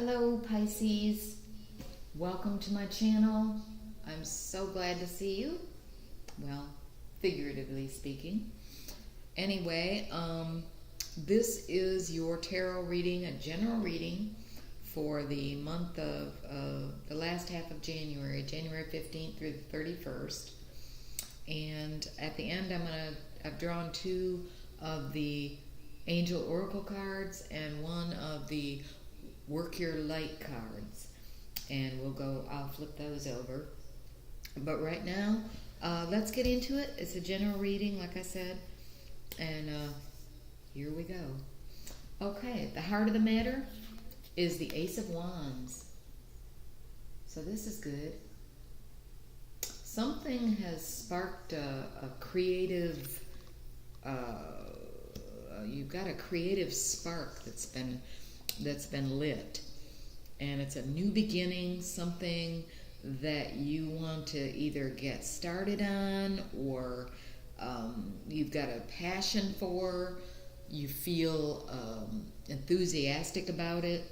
Hello Pisces, welcome to my channel. I'm so glad to see you. Well, figuratively speaking. Anyway, this is your tarot reading, a general reading for the month of the last half of January, January 15th through the 31st. And at the end, I've drawn two of the Angel Oracle cards and one of the Work Your Light cards, and I'll flip those over. But right now, let's get into it. It's a general reading, like I said, and here we go. Okay, the heart of the matter is the Ace of Wands. So this is good. Something has sparked a creative, you've got a creative spark that's been lit, and it's a new beginning, something that you want to either get started on, or you've got a passion for, you feel enthusiastic about it.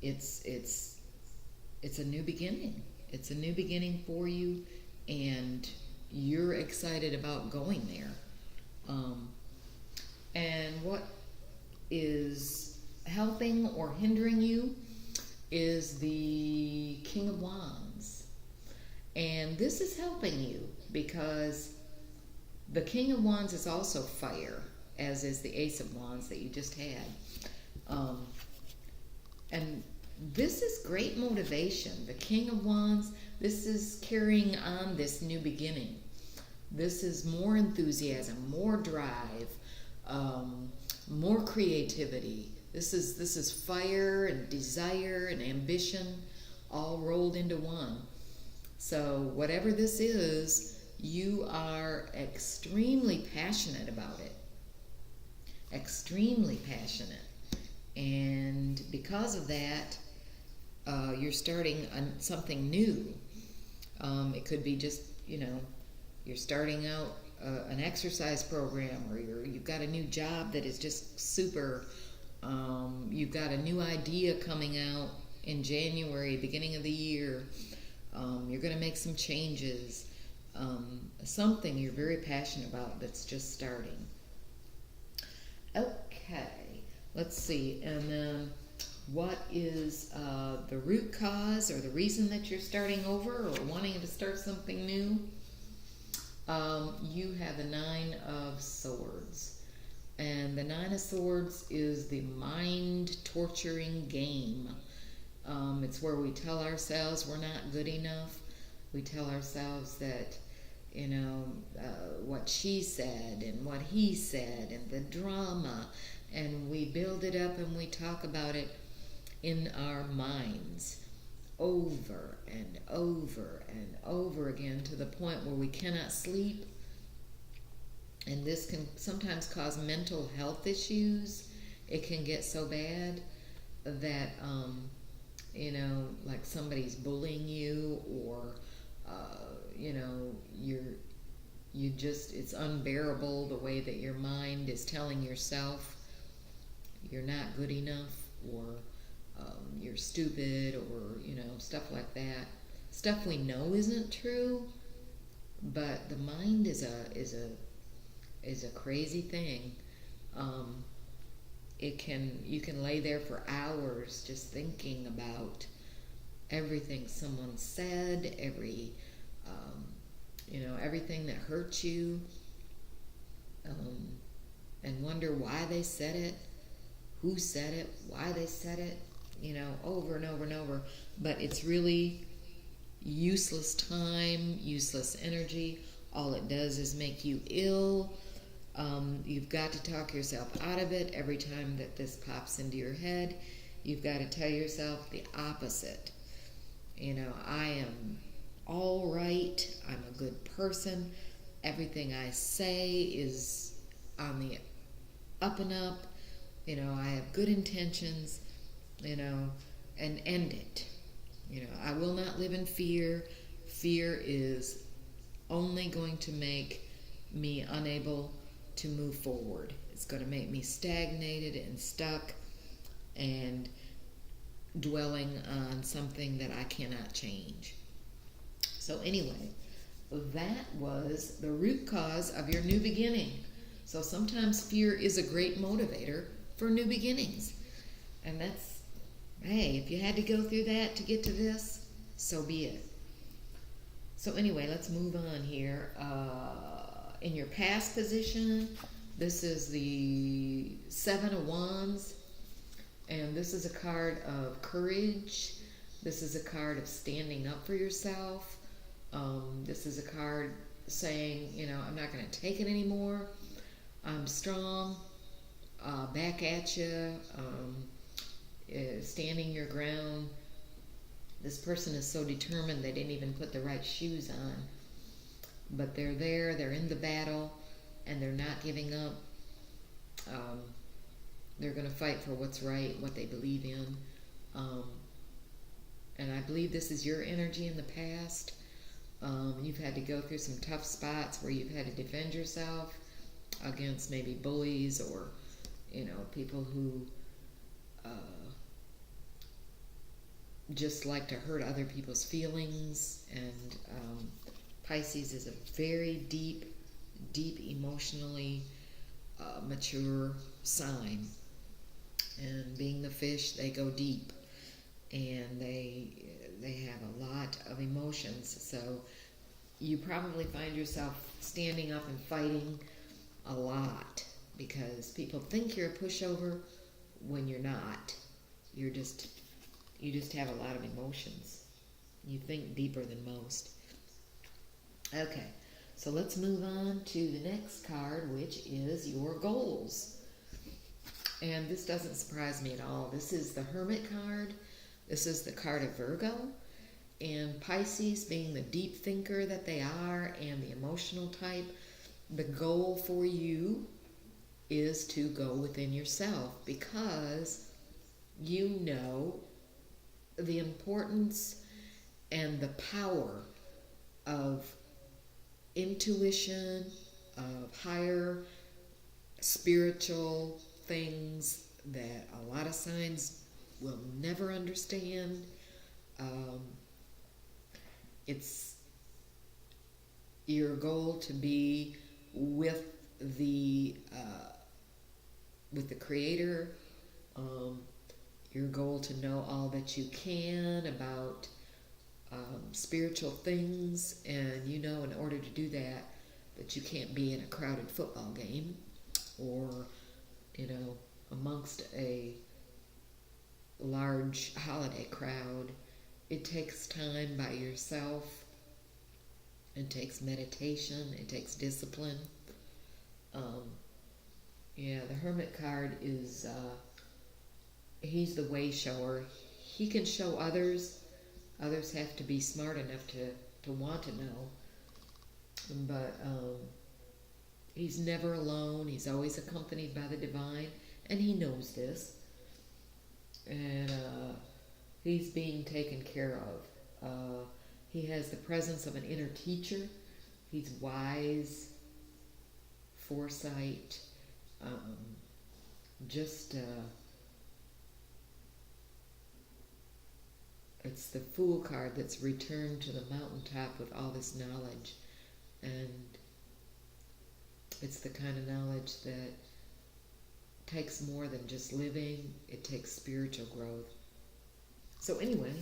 It's a new beginning. It's a new beginning for you, and you're excited about going there. And what is helping or hindering you is the King of Wands. And this is helping you because the King of Wands is also fire, as is the Ace of Wands that you just had. And this is great motivation. The King of Wands, this is carrying on this new beginning. This is more enthusiasm, more drive, more creativity. This is fire and desire and ambition all rolled into one. So whatever this is, you are extremely passionate about it. Extremely passionate. And because of that, you're starting something new. It could be just, you're starting out an exercise program, or you've got a new job that is just super. You've got a new idea coming out in January, beginning of the year. You're going to make some changes. Something you're very passionate about that's just starting. Okay, let's see. And then what is the root cause or the reason that you're starting over or wanting to start something new? You have the Nine of Swords. And the Nine of Swords is the mind-torturing game. It's where we tell ourselves we're not good enough. We tell ourselves that, what she said and what he said and the drama. And we build it up and we talk about it in our minds over and over and over again, to the point where we cannot sleep. And this can sometimes cause mental health issues. It can get so bad that, like somebody's bullying you, or, it's unbearable the way that your mind is telling yourself you're not good enough, or you're stupid, or, stuff like that. Stuff we know isn't true, but the mind is a crazy thing. You can lay there for hours just thinking about everything someone said, everything that hurt you, and wonder why they said it, who said it, why they said it, over and over and over. But it's really useless time, useless energy. All it does is make you ill. You've got to talk yourself out of it. Every time that this pops into your head, you've got to tell yourself the opposite. I am all right. I'm a good person. Everything I say is on the up and up. I have good intentions, and end it. I will not live in fear. Fear is only going to make me unable to move forward. It's going to make me stagnated and stuck. and dwelling on something that I cannot change. So anyway, that was the root cause of your new beginning. So sometimes fear is a great motivator for new beginnings. And that's, hey, if you had to go through that to get to this, so be it. So anyway, let's move on here. In your past position, this is the Seven of Wands. And this is a card of courage. This is a card of standing up for yourself. This is a card saying, I'm not going to take it anymore. I'm strong. Back at you. Standing your ground. This person is so determined they didn't even put the right shoes on. But they're there. They're in the battle. And they're not giving up. They're going to fight for what's right, what they believe in. And I believe this is your energy in the past. You've had to go through some tough spots where you've had to defend yourself against maybe bullies or, people who just like to hurt other people's feelings. And Pisces is a very deep emotionally mature sign. And being the fish, they go deep. And they have a lot of emotions. So you probably find yourself standing up and fighting a lot because people think you're a pushover when you're not. You just have a lot of emotions. You think deeper than most. Okay, so let's move on to the next card, which is your goals. And this doesn't surprise me at all. This is the Hermit card. This is the card of Virgo. And Pisces, being the deep thinker that they are and the emotional type, the goal for you is to go within yourself because you know the importance and the power of intuition, of higher spiritual things that a lot of signs will never understand. It's your goal to be with the Creator. Your goal to know all that you can about spiritual things, and in order to do that you can't be in a crowded football game or amongst a large holiday crowd. It takes time by yourself. It takes meditation. It takes discipline. The Hermit card is he's the way shower. He can show others. Others have to be smart enough to want to know. But he's never alone. He's always accompanied by the divine, and he knows this. And he's being taken care of. He has the presence of an inner teacher. He's wise, foresight, it's the Fool card that's returned to the mountaintop with all this knowledge. And it's the kind of knowledge that takes more than just living. It takes spiritual growth. So anyway,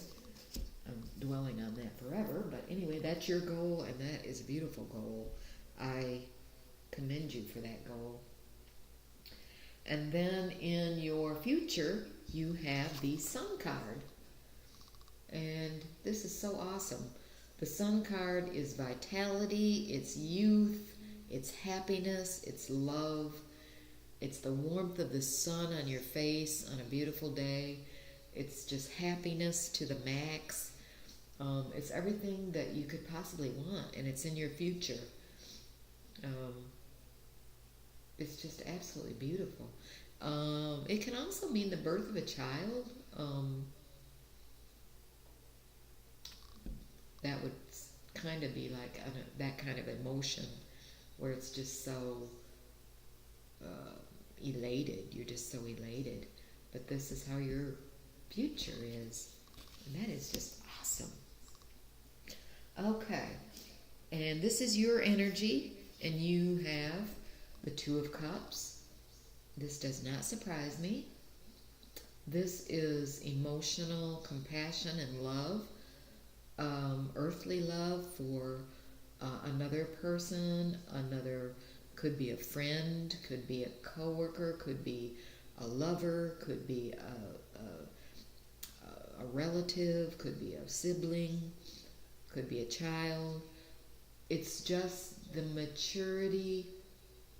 I'm dwelling on that forever, but anyway, that's your goal, and that is a beautiful goal. I commend you for that goal. And then in your future, you have the Sun card. And this is so awesome. The Sun card is vitality, it's youth, it's happiness, it's love, it's the warmth of the sun on your face on a beautiful day. It's just happiness to the max. It's everything that you could possibly want, and it's in your future. It's just absolutely beautiful. It can also mean the birth of a child. That would kind of be like that kind of emotion where it's just so elated. You're just so elated. but this is how your future is. And that is just awesome. Okay, and this is your energy, and you have the Two of Cups. This does not surprise me. This is emotional compassion and love, earthly love for another person, could be a friend, could be a coworker, could be a lover, could be a relative, could be a sibling, could be a child. It's just the maturity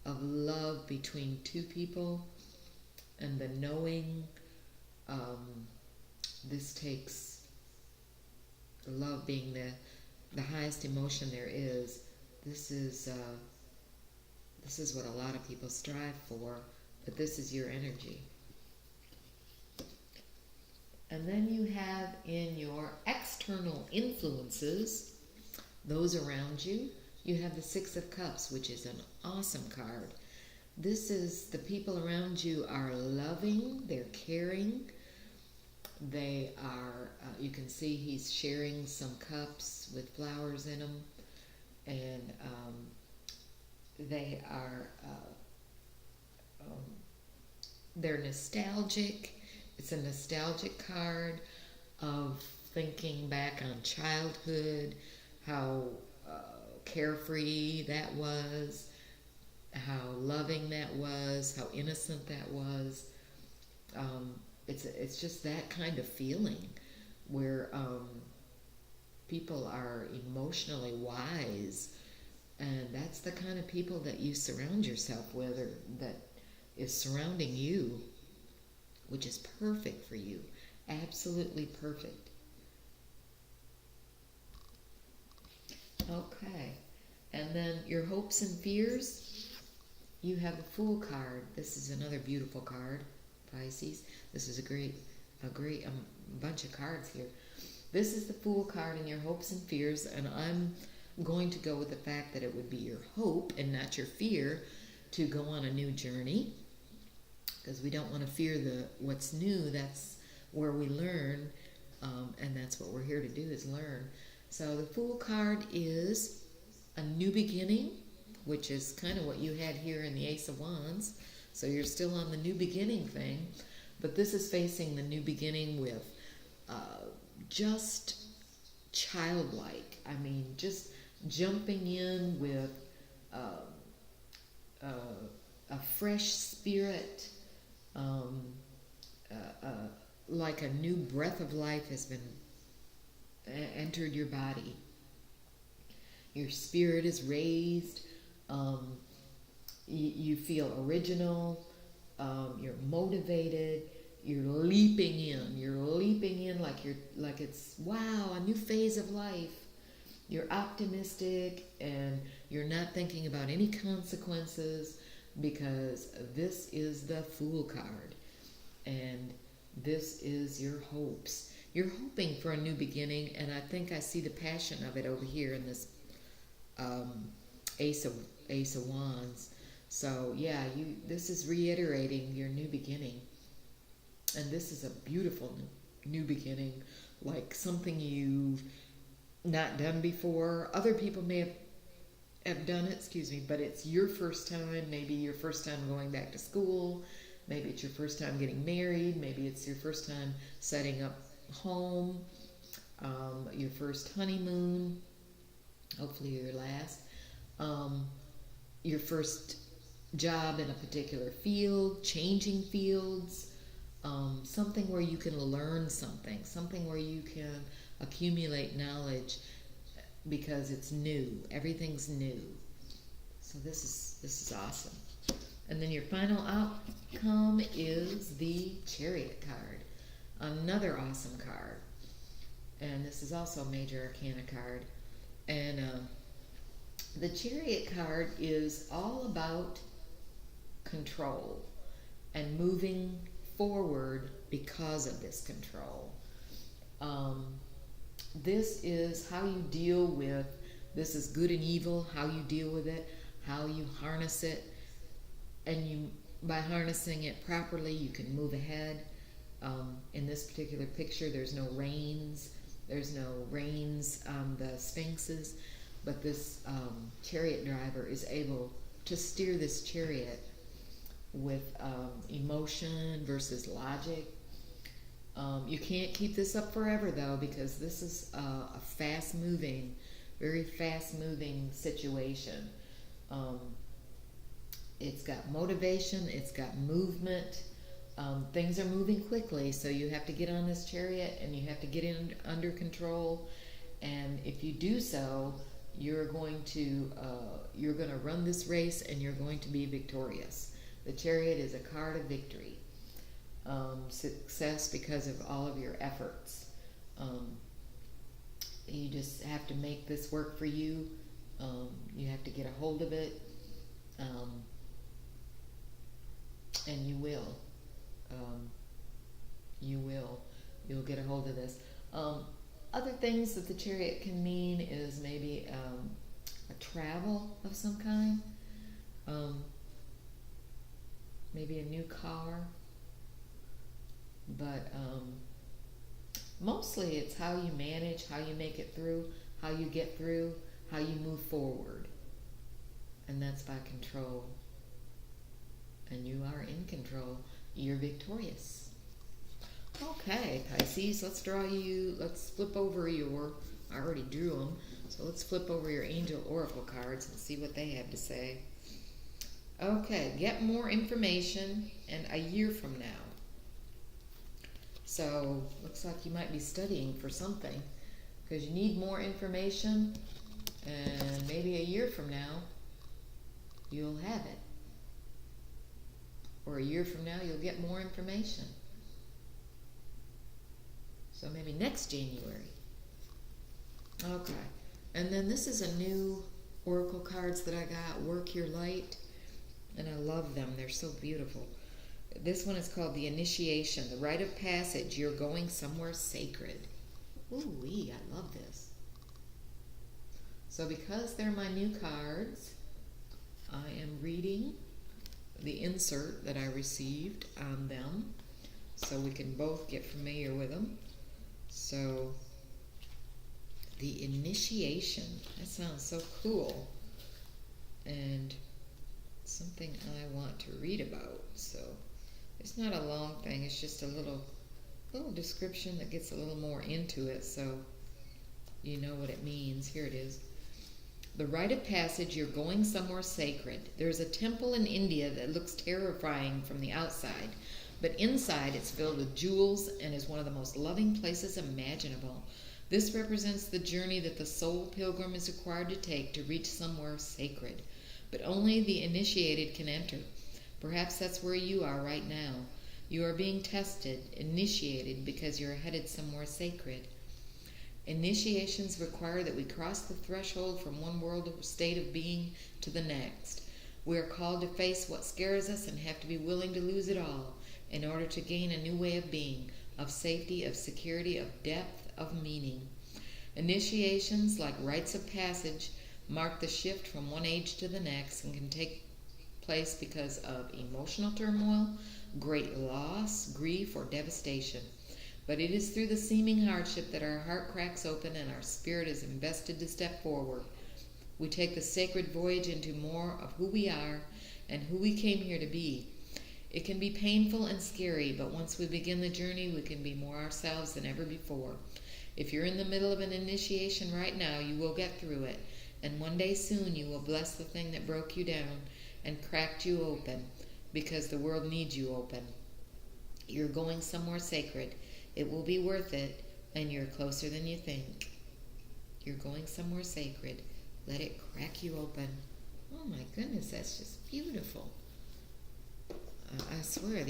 of love between two people and the knowing. This takes love being the highest emotion there is. This is what a lot of people strive for, but this is your energy. And then you have in your external influences, those around you, you have the Six of Cups, which is an awesome card. This is the people around you are loving, they're caring, they are, you can see he's sharing some cups with flowers in them, and they are, they're nostalgic. It's a nostalgic card of thinking back on childhood, how carefree that was, how loving that was, how innocent that was. It's just that kind of feeling where people are emotionally wise, and that's the kind of people that you surround yourself with, or that is surrounding you, which is perfect for you. Absolutely perfect. Okay. And then your hopes and fears, you have the Fool card. This is another beautiful card, Pisces. This is a great bunch of cards here. This is the Fool card in your hopes and fears, and I'm going to go with the fact that it would be your hope and not your fear to go on a new journey, because we don't want to fear what's new. That's where we learn, and that's what we're here to do, is learn. So the Fool card is a new beginning, which is kind of what you had here in the Ace of Wands. So you're still on the new beginning thing, but this is facing the new beginning with just childlike. I mean, just jumping in with a fresh spirit, like a new breath of life has been entered your body. Your spirit is raised. You feel original. You're motivated. You're leaping in. You're leaping in like it's wow, a new phase of life. You're optimistic, and you're not thinking about any consequences, because this is the Fool card, and this is your hopes. You're hoping for a new beginning, and I think I see the passion of it over here in this Ace of Wands. So yeah, this is reiterating your new beginning, and this is a beautiful new beginning, like something you've not done before. Other people may have done it, but it's your first time. Maybe your first time going back to school. Maybe it's your first time getting married. Maybe it's your first time setting up home. Your first honeymoon. Hopefully your last. Your first job in a particular field, changing fields. Something where you can learn something where you can accumulate knowledge, because it's new. Everything's new. So this is awesome. And then your final outcome is the Chariot card. Another awesome card. And this is also a Major Arcana card. And the Chariot card is all about control and moving forward because of this control. This is how you deal with, this is good and evil, how you deal with it, how you harness it, and by harnessing it properly, you can move ahead. In this particular picture, there's no reins. There's no reins on the sphinxes, but this chariot driver is able to steer this chariot with emotion versus logic. You can't keep this up forever, though, because this is a fast-moving, very fast-moving situation. It's got motivation, it's got movement. Things are moving quickly, so you have to get on this chariot and you have to get in under control. And if you do so, you're going to run this race and you're going to be victorious. The chariot is a card of victory, success because of all of your efforts. You just have to make this work for you. You have to get a hold of it, and you will. You'll get a hold of this. Other things that the chariot can mean is maybe a travel of some kind, maybe a new car, but mostly it's how you manage, how you make it through, how you get through, how you move forward, and that's by control. And you are in control. You're victorious. Okay, Pisces, let's flip over I already drew them, so let's flip over your angel oracle cards and see what they have to say. Okay, get more information and a year from now. So, looks like you might be studying for something, because you need more information, and maybe a year from now, you'll have it. Or a year from now, you'll get more information. So maybe next January. Okay. And then this is a new oracle cards that I got, Work Your Light. And I love them. They're so beautiful. This one is called The Initiation, the rite of passage. You're going somewhere sacred. Ooh-wee, I love this. So because they're my new cards, I am reading the insert that I received on them, so we can both get familiar with them. So, the initiation, that sounds so cool, and something I want to read about. So, it's not a long thing, it's just a little description that gets a little more into it, so you know what it means. Here it is. The rite of passage, you're going somewhere sacred. There's a temple in India that looks terrifying from the outside, but inside it's filled with jewels and is one of the most loving places imaginable. This represents the journey that the soul pilgrim is required to take to reach somewhere sacred, but only the initiated can enter. Perhaps that's where you are right now. You are being tested, initiated, because you're headed somewhere sacred. Initiations require that we cross the threshold from one world or state of being to the next. We are called to face what scares us and have to be willing to lose it all in order to gain a new way of being, of safety, of security, of depth, of meaning. Initiations, like rites of passage, mark the shift from one age to the next and can take place because of emotional turmoil, great loss, grief, or devastation. But it is through the seeming hardship that our heart cracks open and our spirit is invested to step forward. We take the sacred voyage into more of who we are and who we came here to be. It can be painful and scary, but once we begin the journey, we can be more ourselves than ever before. If you're in the middle of an initiation right now, you will get through it, and one day soon you will bless the thing that broke you down and cracked you open, because the world needs you open. You're going somewhere sacred. It will be worth it, and you're closer than you think. You're going somewhere sacred. Let it crack you open. Oh my goodness, that's just beautiful. I swear,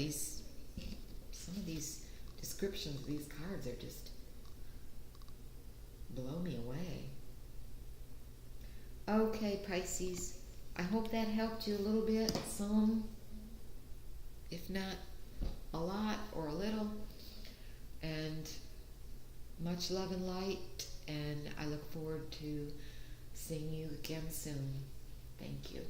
some of these descriptions of these cards are just blow me away. Okay, Pisces, I hope that helped you a little bit, some, if not a lot or a little. And much love and light, and I look forward to seeing you again soon. Thank you.